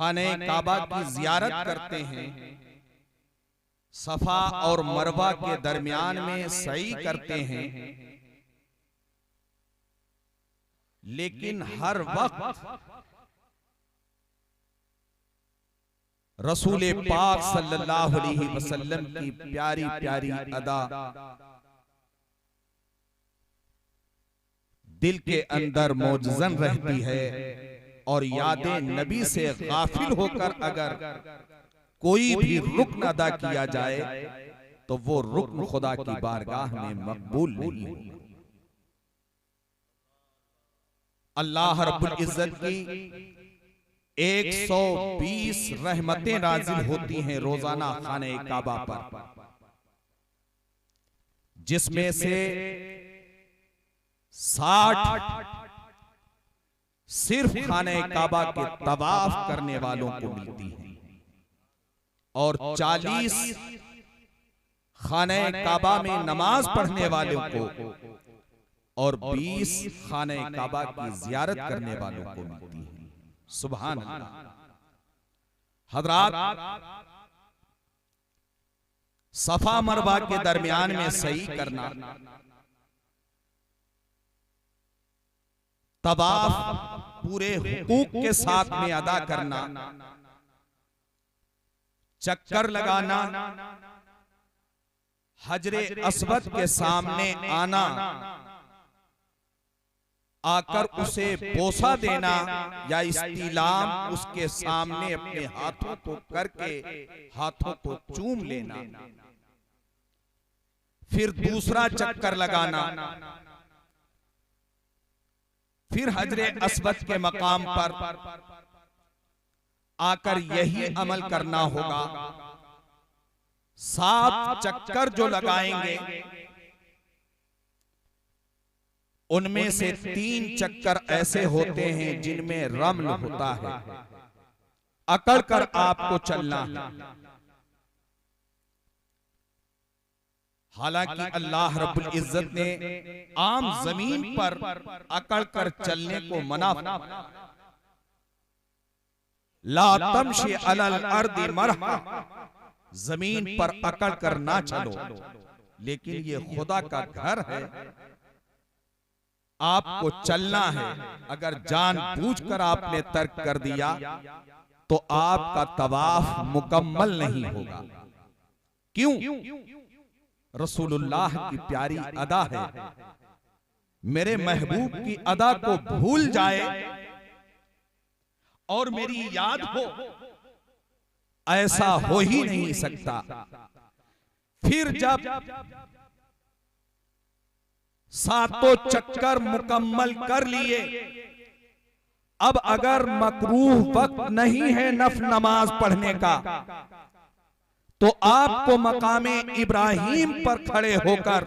खाने काबा की जियारत करते हैं, सफा और मरवा के दरमियान में सई करते हैं, लेकिन हर वक्त रसूल पाक सल्लल्लाहु अलैहि वसल्लम की प्यारी प्यारी अदा दिल के अंदर मौजूद रहती है। और यादें नबी से गाफिल होकर अगर कोई भी रुक्न अदा किया जाए तो वो रुक्न खुदा की बारगाह में मकबूल नहीं होगा। अल्लाह रब्बुल इज्जत की 120 रहमतें नाजिल होती हैं रोजाना खाने काबा पर, जिसमें से 60 सिर्फ खाने काबा के तवाफ करने वालों को मिलती है और 40 खाने काबा में नमाज पढ़ने वालों को और 20 खाने काबा की जियारत करने वालों को मिलती है। सुभान अल्लाह। हजरात, सफा मरवा के दरमियान में सही करना, तवाफ पूरे हुकूक के साथ में अदा करना, चक्कर लगाना, हजरे अस्वद के सामने आना, आकर उसे बोसा देना या इस्तिलाम उसके सामने अपने हाथों को करके हाथों को चूम लेना, फिर दूसरा चक्कर लगाना, फिर हजरे अस्वद के मकाम पर आकर यही अमल करना होगा। 7 चक्कर जो लगाएंगे उनमें से 3 चक्कर ऐसे होते हैं जिनमें रम्ल होता है, अकड़ कर आपको चलना है। हालांकि अल्लाह रब्बुल इज्जत ने आम जमीन पर अकड़ कर चलने को मना, ला तमशी अलल अर्दी मरहा, जमीन पर अकड़ कर ना चलो, लेकिन ये खुदा का घर है, आपको चलना है। अगर जानबूझकर आपने तर्क कर दिया तो आपका तवाफ मुकम्मल नहीं होगा। क्यों? रसूलुल्लाह की प्यारी अदा है। मेरे महबूब की अदा को भूल जाए और मेरी याद हो, ऐसा हो ही नहीं सकता। फिर जब 7 चक्कर मुकम्मल कर लिए, अब अगर मकरूह वक्त नहीं है नफल नमाज पढ़ने का, तो आपको मकामे इब्राहिम पर खड़े होकर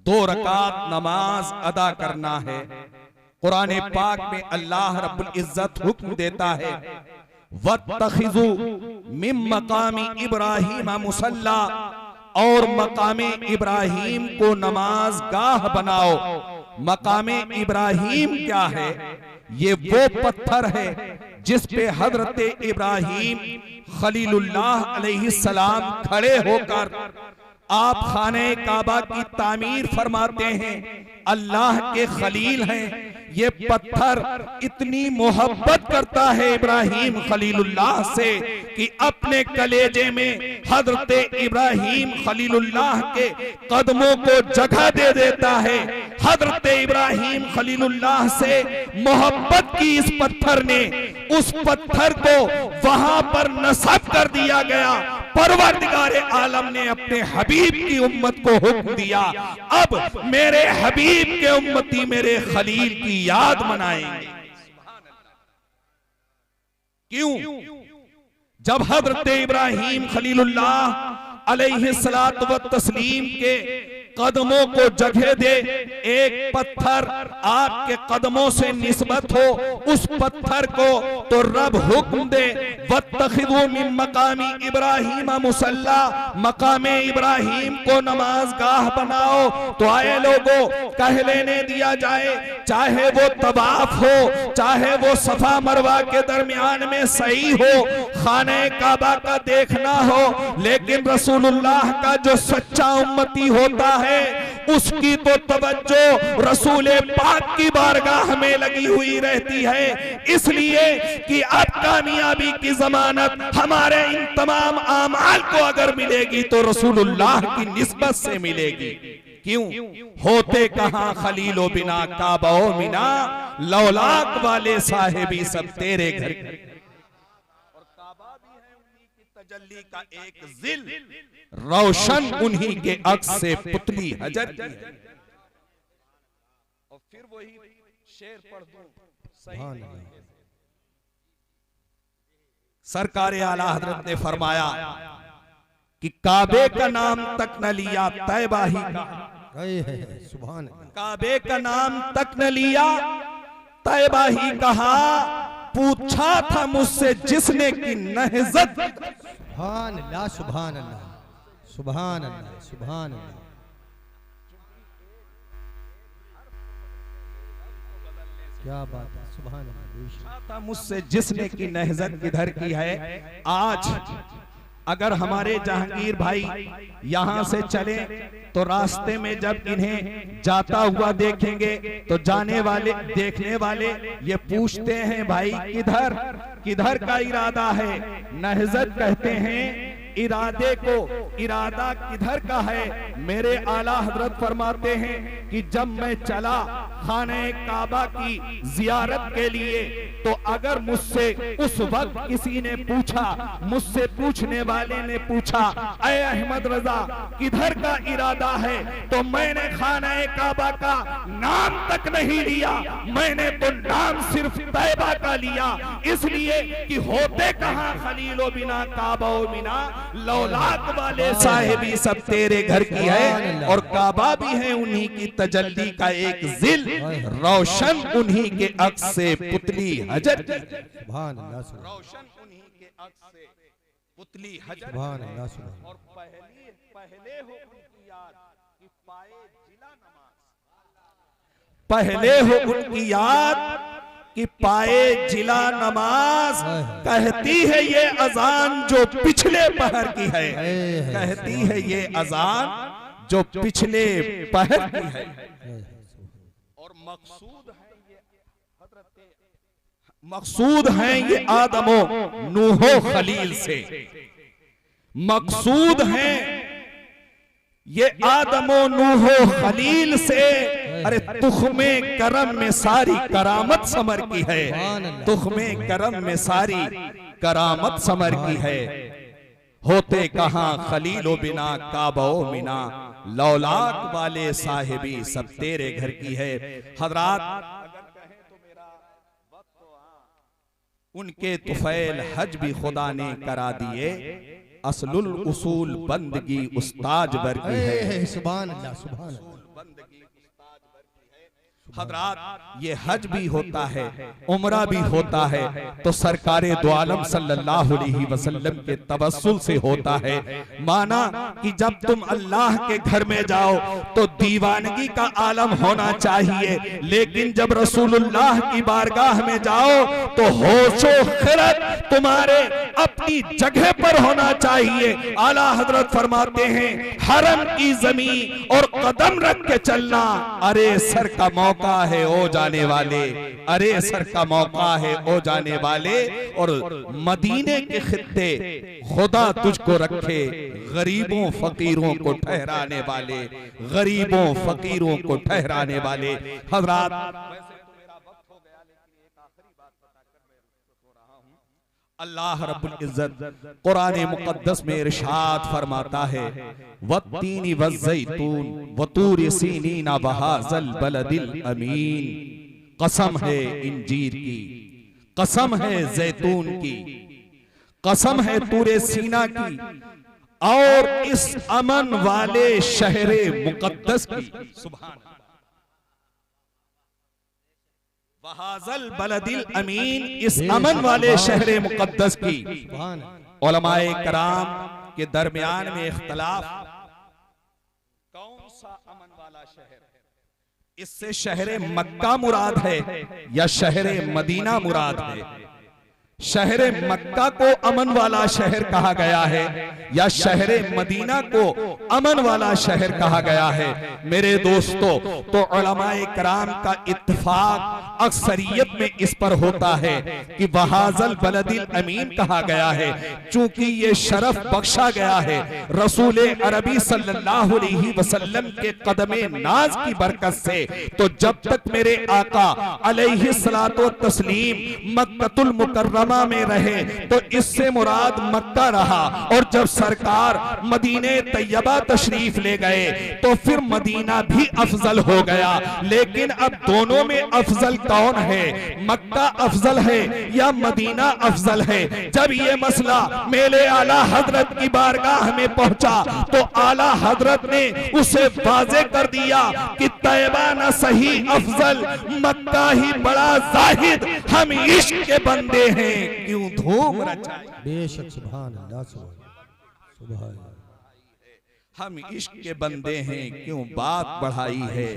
2 रकात नमाज अदा करना है। कुरान पाक में अल्लाह रब्बुल इज्जत हुक्म देता है, वत्तखिज़ू मिन मकामी इब्राहिम मुसल्ला, और मकामे इब्राहिम को नमाज गाह बनाओ। मकामे इब्राहिम क्या है? ये वो पत्थर है जिस पे हजरत इब्राहिम खलीलुल्लाह अलैहिस्सलाम खड़े होकर आप खाने काबा की तामीर फरमाते हैं। अल्लाह के खलील हैं। ये पत्थर इतनी मोहब्बत करता है इब्राहिम खलीलुल्लाह से कि अपने कलेजे में हजरत इब्राहिम खलीलुल्लाह के कदमों को जगह दे देता है। हजरत इब्राहिम खलीलुल्लाह से मोहब्बत की इस पत्थर ने उस पत्थर को वहां पर नस्ब कर दिया गया। परवरदिगार आलम ने अपने हबीब की उम्मत को हुक्म दिया, अब मेरे हबीब के उम्मती मेरे खलील की याद मनाएंगे। क्यों? जब हजरत इब्राहिम खलीलुल्लाह अलैहिस्सलातु व तस्लीम के कदमों को जगह दे, एक पत्थर आपके कदमों से निस्बत हो उस पत्थर को, तो रब हुक्म दे वत्तखिदू मिन मकामी इब्राहीम मुसल्ला, मकामे इब्राहीम को नमाज गाह बनाओ। तो आए लोगों, कह लेने दिया जाए, चाहे वो तवाफ हो, चाहे वो सफा मरवा के दरमियान में सही हो, खाने काबा का देखना हो, लेकिन रसूलुल्लाह का जो सच्चा उम्मती होता है उसकी तो तवज्जो रसूल पाक की बारगाह में लगी हुई रहती है। इसलिए कि अब कामयाबी की जमानत हमारे इन तमाम आमाल को अगर मिलेगी तो रसूलुल्लाह की निस्बत से मिलेगी। क्यों? होते कहां खलीलो बिना काबो मिना, लौलाक वाले साहिबी सब तेरे घर, और काबा भी है उन्हीं की तजल्ली का एक जिल, रोशन उन्हीं के अक्स से पुतली हजर की है। और फिर वही शेर पढ़ दूं सही, सरकार आला हजरत ने फरमाया कि काबे का नाम तक न लिया तैबा ही कहा, सुभान, काबे का नाम तक न लिया तैबा ही कहा, पूछा था मुझसे जिसने की नहज़त, सुभान अल्लाह, सुभान अल्लाह, सुभान अल्लाह, सुभान अल्लाह। क्या बात है, सुभान अल्लाह। मुझसे जिसने की नहज़त किधर की है। आज अगर हमारे जहांगीर भाई यहां से चले तो रास्ते में जब इन्हें जाता हुआ देखेंगे तो जाने वाले देखने वाले ये पूछते हैं, भाई किधर किधर का इरादा है? नहज़त कहते हैं इरादे को, इरादा किधर का है? मेरे आला हजरत फरमाते हैं कि जब मैं चला खाने काबा की जियारत के लिए, तो अगर मुझसे उस वक्त किसी ने पूछा, मुझसे पूछने वाले ने पूछा, ऐ अहमद रजा किधर का इरादा है, तो मैंने खाने काबा का नाम तक नहीं लिया, मैंने तो नाम सिर्फ तैबा का लिया। इसलिए कि होते कहां खलीलो बिना काबा बिना, लौलाक वाले साहिबी सब तेरे घर की है, और काबा भी है उन्हीं की तजल्ली का एक जिल, रोशन उन्हीं के अक्स से पुतली हजर की, सुभान अल्लाह, रोशन उन्हीं के अक्स से पुतली हजर, सुभान अल्लाह, सुभान। और पहले हो उनकी याद कि पाए जिला नमाज, पहले हो उनकी याद कि पाए जिला नमाज, कहती है ये अजान जो पिछले पहर की है, कहती है ये अजान जो पिछले पहर की है। और मकसूद है ये आदमो नूहो खलील से, मकसूद है ये आदमो नूहो खलील से। अरे तुख्मे करम में सारी करामत समर की है, तुख्मे करम में सारी करामत समर की है। होते कहां खलीलो बिना काबो मिना, लौलाक वाले साहिबी सब तेरे घर की है। हजरात अगर कहें तो मेरा वक्त तो उनके तुफैल हज भी खुदा ने करा दिए, असलुल उसूल बंदगी उस्ताज बर की है। सुभान अल्लाह, सुभान अल्लाह। हजरात ये हज भी होता है, उम्रा भी होता है, तो सरकारे दो आलम सल्लल्लाहु अलैहि वसल्लम के तवस्सुल से होता है। माना कि जब तुम अल्लाह के घर में जाओ तो दीवानगी का आलम होना चाहिए, लेकिन जब रसूलुल्लाह की बारगाह में जाओ तो होशो खिरत तुम्हारे अपनी जगह पर होना चाहिए। आला हजरत फरमाते हैं हरम की जमीन और कदम रख के चलना, अरे सर का मौका है ओ जाने वाले, अरे सर का मौका है ओ जाने वाले। और मदीने के खित्ते खुदा तुझको रखे गरीबों फकीरों को ठहराने वाले, गरीबों फकीरों को ठहराने वाले। हजरात अल्लाह रब्बुल इज्जत कुरान मुकद्दस में इरशाद फरमाता है, वत्तीनी वज़्ज़ैतून वतूर सीनीना वहाज़ल बलदिल अमीन, कसम है इंजीर की, कसम है जैतून की, कसम है तूरे सीना की, और इस अमन वाले शहरे मुकद्दस की, सुभान वहाज़ल बलदिल अमीन, इस अमन वाले शहरे मुकद्दस की सुभान उलमाए कराम के दरमियान में इख्तलाफ, कौन सा अमन वाला शहर है? इससे शहरे मक्का मुराद है या शहरे मदीना मुराद है? शहरे मक्का को अमन वाला शहर कहा गया है या शहरे मदीना को अमन वाला शहर कहा गया है? मेरे दोस्तों, तो उलमाए कराम का इत्तेफाक अक्सरियत में इस पर होता है कि वहाज़ल बलदिल अमीन कहा गया है, चूंकि ये शरफ बख्शा गया है रसूल अरबी सल्लल्लाहु अलैहि वसल्लम के कदमे नाज की बरकत से। तो जब तक मेरे आका अलैहि सलातो तस्लीम मक्कतुल मुकर्रमा में रहे तो इससे मुराद मक्का रहा, और जब सरकार मदीने तैयबा तशरीफ ले गए तो फिर मदीना भी अफजल हो गया। लेकिन अब दोनों में अफजल कौन है? मक्का अफजल है या मदीना अफजल है? जब ये मसला मेले आला हजरत की बारगाह में पहुंचा तो आला हजरत ने उसे वाज़े कर दिया कि तैयबा न सही अफजल, मक्का ही बड़ा जाहिद, हम इश्क के बंदे हैं क्यों धूम रचाई। बेशक सुभान अल्लाह, सुभान अल्लाह, हम इश्क के बंदे हैं क्यों बात बढ़ाई है।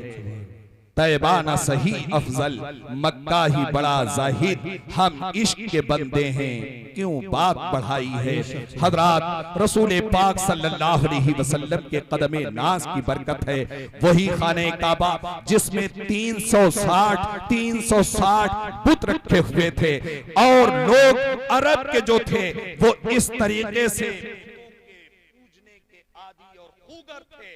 तैयबा न सही अफजल, मक्का ही बड़ा जाहिद, हम इश्क के बंदे हैं क्यों बात बढ़ाई है। हजरात रसूल पाक सल्लल्लाहु अलैहि वसल्लम के कदमे नाज की बरकत है वही खाने काबा जिसमें 360 बुत रखे हुए थे, और लोग अरब के जो थे वो इस तरीके से पूजने के आदी और खूगर थे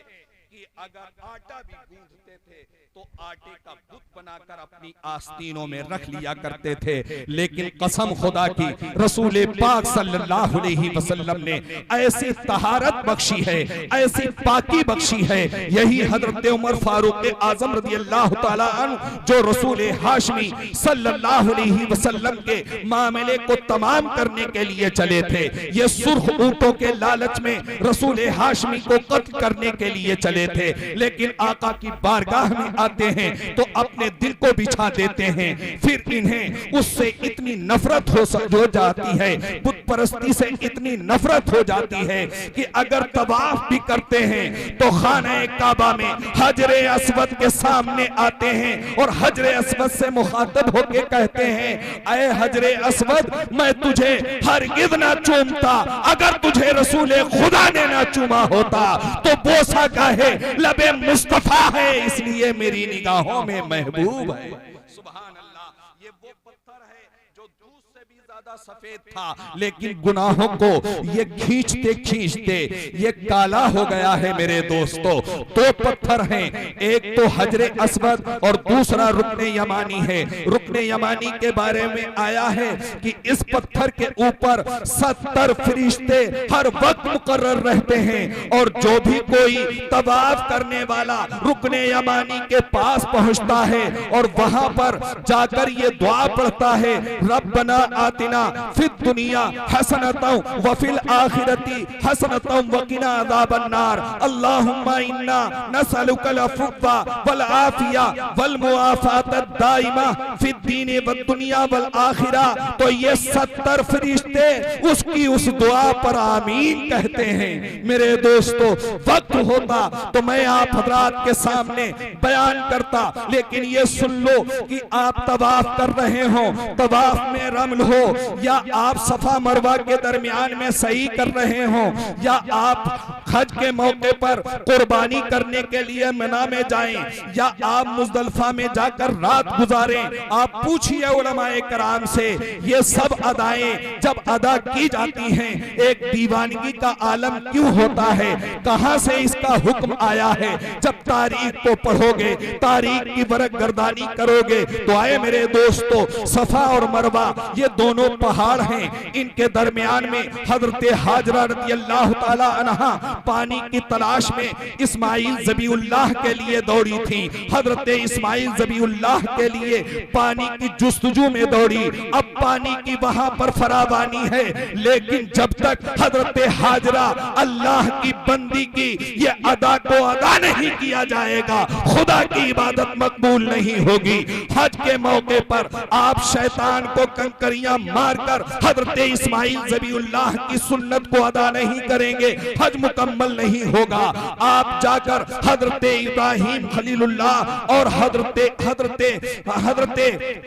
कि अगर आटा भी गूंथते थे तो आटे का बुत बनाकर अपनी आस्तीनों में रख लिया करते थे। लेकिन कसम खुदा की रसूल पाक सल्लल्लाहु अलैहि वसल्लम ने ऐसी तहारत बख्शी है, ऐसी पाकी बख्शी है, यही हजरत उमर फारूक आजम रज़ियल्लाहु ताला अन्हु जो रसूल हाशमी सल्लल्लाहु अलैहि वसल्लम के मामले को तमाम करने के लिए चले थे। ये सुर्ख ऊंटों के लालच में रसूल हाशमी को कत्ल करने के लिए चले थे, लेकिन आका की बारगाह में आते हैं तो अपने दिल को बिछा देते हैं। फिर इन्हें उससे इतनी नफरत हो जाती है, बुत परस्ती से इतनी नफरत हो जाती है कि अगर तवाफ भी करते हैं तो खाने काबा में हजरे अस्वद के सामने आते हैं और हजरे अस्वद से मुखातब होके कहते हैं, ऐ हजरे अस्वद, मैं तुझे हरगिज़ ना चूमता अगर तुझे रसूल खुदा ने ना चूमा होता। तो बोसा का है लबे मुस्तफा है, इसलिए मेरी निगाहों में महबूब है। सुभान अल्लाह, ये वो पत्थर है जो दूध से भी ज्यादा सफेद था, लेकिन गुनाहों को ये खींचते खींचते ये काला हो गया है। मेरे दोस्तों, दो पत्थर हैं, एक तो हजरे अस्वद और दूसरा रुकने यमानी है। रुकने यमानी के बारे में आया है कि इस पत्थर के ऊपर 70 फरिश्ते हर वक्त मुकर्रर रहते हैं, और जो भी कोई तवाफ करने वाला रुकने यमानी के पास पहुंचता है और वहां पर जाकर ये दुआ पढ़ता है, रब्बना आतिना फिद दुनिया हसनतौ व फिल आखिरती हसनतौ व किना अज़ाबन नार, अल्लाहुम्मा इन्ना नसअलुकल अफ़्वा वल आफिया वल मुआफ़ात दाइमा फिद दीन व दुनिया वल आखिरा। तो ये 70 फरिश्ते उसकी उस दुआ पर आमीन कहते हैं। मेरे दोस्तों, वक्त होता तो मैं आप हजरात के सामने बयान करता, लेकिन ये सुन लो कि आप तवाफ कर रहे हो, तवाफ में रमल हो, या आप सफा मरवा के दरमियान में सही कर रहे हो, या आप हज के मौके पर कुर्बानी करने के लिए मिना में जाएं, या आप मुज़दलिफा में जाकर रात गुजारें। आप पूछिए उलमाए कराम से, ये सब अदाएं जब अदा की जाती हैं एक दीवानगी का आलम क्यों होता है? कहां से इसका हुक्म आया है? जब तारीख को पढ़ोगे, तारीख की वरक गर्दानी करोगे तो आए मेरे दोस्तों, सफा और मरवा ये दोनों पहाड़ हैं, इनके दरमियान में हजरत हाजरा रज़ियल्लाहु ताला अन्हा पानी की तलाश में इस्माइल ज़बीउल्लाह के लिए दौड़ी थी, हजरत इस्माइल ज़बीउल्लाह के लिए पानी की जुस्तजू में दौड़ी। अब पानी की वहां पर फरावानी है, लेकिन जब तक हजरत हाजरा अल्लाह की बंदी की ये अदा को अदा नहीं किया जाएगा, खुदा की इबादत मकबूल नहीं होगी। हज के मौके पर आप शैतान को कंकरियां मारकर हजरत इस्माइल ज़बीउल्लाह की सुन्नत को अदा नहीं करेंगे, हज मुकम्मल नहीं होगा। आप जाकर हजरत इब्राहिम खलीलुल्लाह और हजरत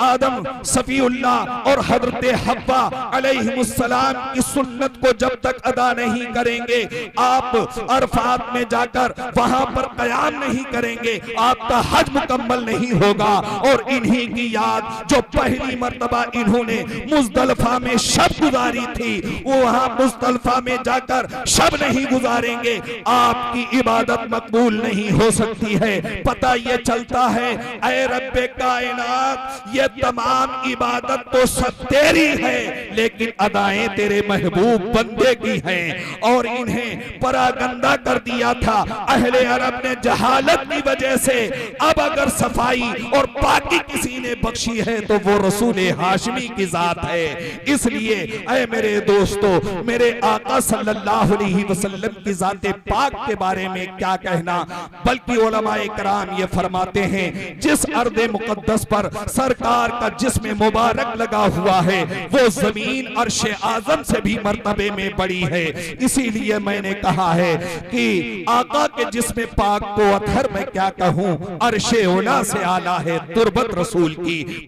आदम सफीउल्लाह और हजरत हव्वा अलैहिमुस्सलाम की सुन्नत को जब तक अदा नहीं करेंगे, आप अरफात में जाकर वहां पर कयाम नहीं करेंगे, आपका हज मुकम्मल नहीं होगा। और इन्हीं की याद जो पहली मर्तबा इन्होंने मुज़दलिफा में शब गुजारी थी, वो वहां मुज़दलिफा में जाकर शब नहीं गुजारेंगे, आपकी इबादत मकबूल नहीं हो सकती है। पता ये चलता है ऐ रब्बे कायनात, ये तमाम इबादत तो सब तेरी है, लेकिन अदाएं तेरे महबूब बंदे की हैं। और इन्हें परागंदा कर दिया था अहले अरब ने जहालत की वजह से। अब अगर सफाई और पाकी किसी ने बख्शी है तो वो रसूल हाशमी की जात है। इसलिए ऐ मेरे दोस्तों, मेरे आका सल्लल्लाहु अलैहि वसल्लम की जाते पाक के बारे में क्या कहना, बल्कि उलमाए कराम ये फरमाते हैं जिस अर्दे मुकद्दस पर सरकार का जिस्म मुबारक लगा हुआ है वो जमीन अर्श आजम से भी मर्तबे में बड़ी है। इसीलिए मैंने कहा है कि आका के जिस्म पाक को अथर मैं क्या कहूं, अर्श ओला से आला है तुरबत रसूल की।